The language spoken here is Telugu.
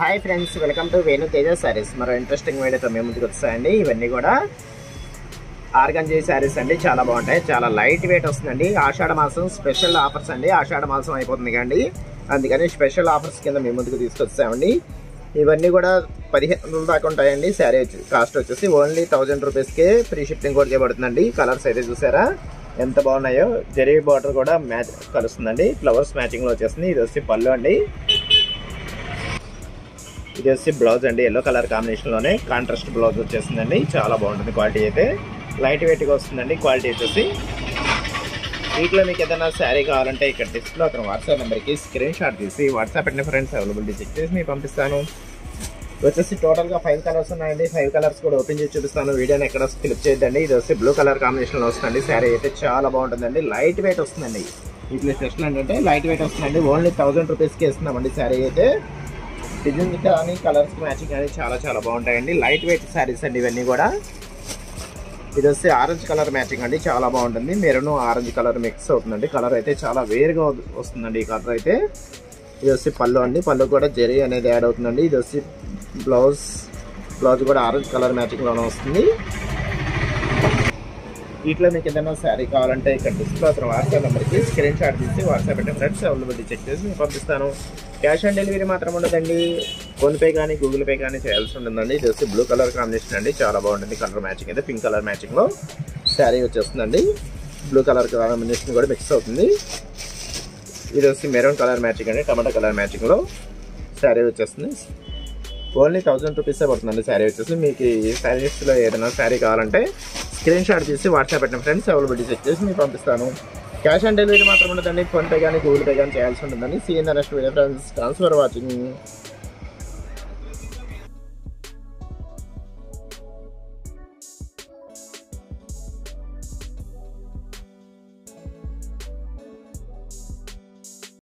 Hi friends, welcome to Venu Teja saris. మరో ఇంట్రెస్టింగ్ వీడియోతో మేము ముందుకు వస్తాయండి. ఇవన్నీ కూడా ఆర్గంజీ శారీస్ అండి. చాలా బాగుంటాయి, చాలా లైట్ వెయిట్ వస్తుందండి. ఆషాఢ మాసం స్పెషల్ ఆఫర్స్ అండి. ఆషాఢ మాసం అయిపోతుంది కండి, అందుకని స్పెషల్ ఆఫర్స్ కింద మేము ముందుకు తీసుకొచ్చామండి. ఇవన్నీ కూడా 1500 దాకా ఉంటాయండి. శారీ కాస్ట్ వచ్చేసి ఓన్లీ 1000 రూపీస్కే ఫ్రీ షిప్పింగ్ కూడా చేయబడుతుందండి. కలర్స్ అయితే చూసారా ఎంత బాగున్నాయో. జరీ బార్డర్ కూడా మ్యాచ్ కలుస్తుందండి, ఫ్లవర్స్ మ్యాచింగ్లో వచ్చేస్తుంది. ఇది వచ్చి పళ్ళు అండి, ఇది వచ్చి బ్లౌజ్ అండి. ఎల్లో కలర్ కాంబినేషన్లోనే కాంట్రాస్ట్ బ్లౌజ్ వచ్చేస్తుందండి. చాలా బాగుంటుంది, క్వాలిటీ అయితే లైట్ వెయిట్గా వస్తుందండి. క్వాలిటీ వచ్చేసి వీటిలో మీకు ఏదైనా శారీ కావాలంటే ఇక్కడ డిస్ప్లేలో అతను వాట్సాప్ నెంబర్కి స్క్రీన్ షాట్ తీసి వాట్సాప్ పెట్టిన ఫ్రెండ్స్ అవైలబిలిటీ చెక్ చేసి మీకు పంపిస్తాను. వచ్చేసి టోటల్గా 5 కలర్స్ ఉన్నాయండి. 5 కలర్స్ కూడా ఓపెన్ చేసి చూపిస్తాను. వీడియోని ఎక్కడ క్లిక్ చేయొద్దండి. ఇది వచ్చి బ్లూ కలర్ కాంబినేషన్లో వస్తుందండి. శారీ అయితే చాలా బాగుంటుందండి, లైట్ వెయిట్ వస్తుందండి. వీటిలో స్పెషల్ ఏంటంటే లైట్ వెయిట్ వస్తుందండి. ఓన్లీ 1000 రూపీస్కి ఇస్తున్నామండి. శారీ అయితే డిజైన్ కానీ కలర్స్ మ్యాచింగ్ కానీ చాలా బాగుంటాయండి. లైట్ వెయిట్ శారీస్ అండి ఇవన్నీ కూడా. ఇది వచ్చి ఆరెంజ్ కలర్ మ్యాచింగ్ అండి, చాలా బాగుంటుంది. మెరూన్ ఆరెంజ్ కలర్ మిక్స్ అవుతుందండి. కలర్ అయితే చాలా వేరుగా వస్తుందండి ఈ కలర్ అయితే. ఇది వచ్చి పళ్ళు అండి, పళ్ళు కూడా జరీ అనేది యాడ్ అవుతుందండి. ఇది వచ్చి బ్లౌజ్ కూడా ఆరెంజ్ కలర్ మ్యాచింగ్లోనే వస్తుంది. వీటిలో మీకు ఏదైనా శారీ కావాలంటే ఇక్కడ డిస్ప్లే అతను వాట్సాప్ నెంబర్కి స్క్రీన్ షాట్ తీసి వాట్సాప్ పెట్టే ఫ్రెండ్స్ అవైలబిలిటీ చెక్ చేసి మీకు పంపిస్తాను. క్యాష్ ఆన్ డెలివరీ మాత్రం ఉండదండి. ఫోన్పే కానీ గూగుల్ పే కానీ చేయాల్సి ఉంటుందండి. ఇది వచ్చి బ్లూ కలర్ కాంబినేషన్ అండి, చాలా బాగుంటుంది. కలర్ మ్యాచింగ్ అయితే పింక్ కలర్ మ్యాచింగ్లో శారీ వచ్చేస్తుందండి. బ్లూ కలర్ కాంబినేషన్ కూడా మిక్స్ అవుతుంది. ఇది వచ్చి మెరూన్ కలర్ మ్యాచింగ్ అండి, టమాటా కలర్ మ్యాచింగ్లో శారీ వచ్చేస్తుంది. ఓన్లీ 1000 రూపీసే పడుతుందండి శారీ వచ్చేసి. మీకు ఈ శారీస్లో ఏదైనా శారీ కావాలంటే స్క్రీన్ షాట్ తీసి వాట్సాప్ పెట్టిన ఫ్రెండ్స్ అవైలబిలిటీ చెక్ చేసి మీకు పంపిస్తాను. క్యాష్ ఆన్ డెలివరీ మాత్రం ఉండదండి. ఫోన్పే కానీ గూగుల్ పే కానీ చేయాల్సి ఉంటుందండి. See in the next video friends. Thanks for watching.